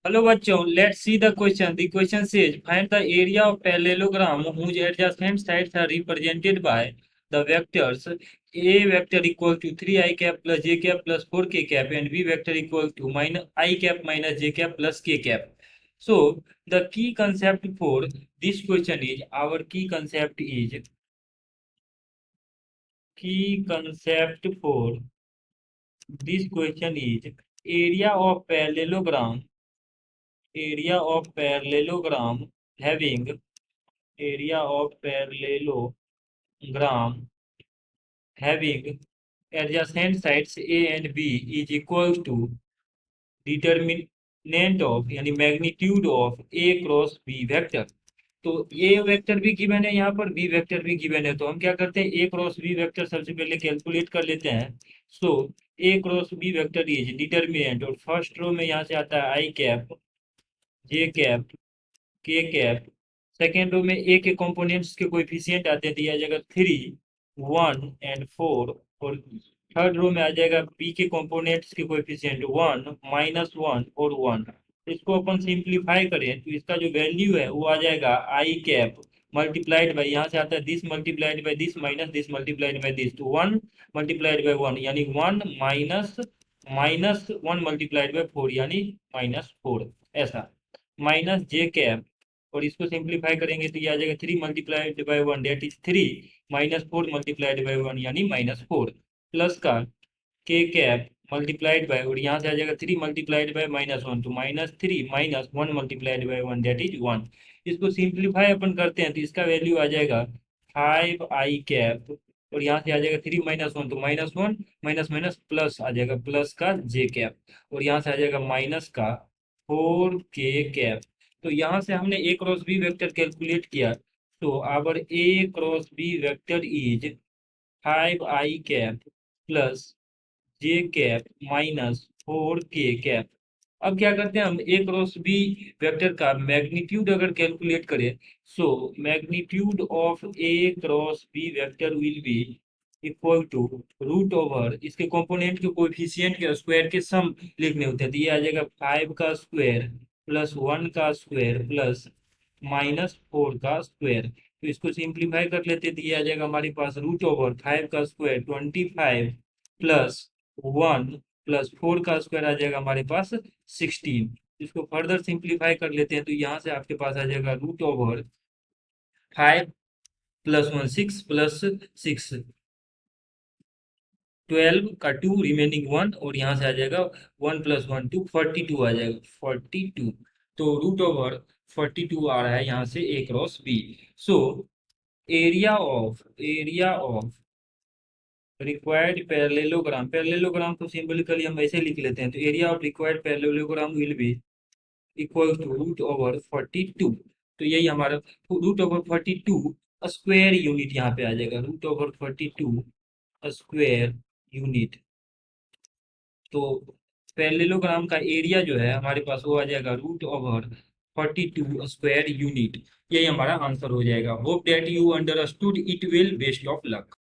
Hello बच्चों, let's see the question. The question says, find the area of parallelogram whose adjacent sides are represented by the vectors a vector equal to 3 I cap plus j cap plus 4 k cap and b vector equal to minus I cap minus j cap plus k cap. So the key concept for this question is, our key concept for this question is area of parallelogram, having area of parallelogram having adjacent sides A and B is equal to determinant of यानी magnitude of A cross B vector. तो ए vector भी given है, यहाँ पर B vector भी given है, तो हम क्या करते हैं, ए क्रॉस बी वेक्टर सबसे पहले कैलकुलेट कर लेते हैं। So a cross B vector is determinant, और फर्स्ट रो में यहाँ से आता है i cap, j cap, k cap. Second row में ए के कंपोनेंट्स के कोएफिशिएंट आते हैं, दिया जाएगा 3, 1 एंड 4। और थर्ड रो में आ जाएगा बी के कंपोनेंट्स के कोएफिशिएंट 1, -1 और 1। इसको अपन सिंप्लीफाई करें तो इसका जो वैल्यू है वो आ जाएगा आई कैप मल्टीप्लाइड बाई, यहाँ से आता है this multiplied by this minus this multiplied by this, तो 1 मल्टीप्लाइड बाई 1 यानी 1 - -1 मल्टीप्लाइड बाई 4 यानी -4, ऐसा। माइनस जे कैप, और इसको सिंप्लीफाई करेंगे तो ये आ जाएगा 3 multiplied by 1 that is 3, -4 multiplied by 1 यानी -4, प्लस का के कैप मल्टीप्लाइड बाय, और यहाँ से आ जाएगा 3 मल्टीप्लाइड बाय -1, तो -3 - 1 मल्टीप्लाइड बाय 1 डेट इज 1। इसको सिंप्लीफाई अपन करते हैं तो इसका वैल्यू आ जाएगा 5 I कैप, और यहाँ से आ जाएगा 3 - 1 तो -1, माइनस माइनस प्लस आ जाएगा, प्लस का जे कैप, और यहाँ से आ जाएगा माइनस का 4 k कैप। तो यहाँ से हमने A cross B vector calculate किया, तो our A cross B vector is 5 I cap plus J cap -4 k cap. अब क्या करते हैं, हम ए क्रॉस बी वेक्टर का मैग्नीट्यूड अगर कैलकुलेट करें, so magnitude of A cross B vector will be equal to root over इसके component के कोएफिशिएंट के स्क्वायर के सम लिखने होते हैं, तो ये आ जाएगा 5 का स्क्वायर प्लस 1 का स्क्वायर प्लस -4 का स्क्वायर। तो इसको सिंप्लीफाई कर लेते हैं तो ये आ जाएगा हमारे पास रूट ओवर 5 का स्क्वायर 25 प्लस 1 प्लस 4 का स्क्वायर आ जाएगा हमारे पास 16। इसको फर्दर सिंप्लीफाई कर लेते हैं तो यहाँ से आपके पास आ जाएगा रूट ओवर 5 + 1 6 प्लस 6 12 का 2 रिमेनिंग 1, और यहाँ से आ जाएगा 1 + 1 2 42 आ जाएगा 42। तो रूट ओवर 42 आ रहा है यहाँ से a cross b. So area of required parallelogram को सिंबलिकली हम ऐसे लिख लेते हैं, तो area of required parallelogram will be equal to root over 42। तो यही हमारा रूट ओवर 42 स्क्वायर यूनिट यहाँ पे आ जाएगा, रूट ओवर 42 स्क्वायर यूनिट। तो पैरेललोग्राम का एरिया जो है हमारे पास वो आ जाएगा रूट ओवर 42 स्क्वायर यूनिट। यही हमारा आंसर हो जाएगा। Hope that you understood it. Will best of luck.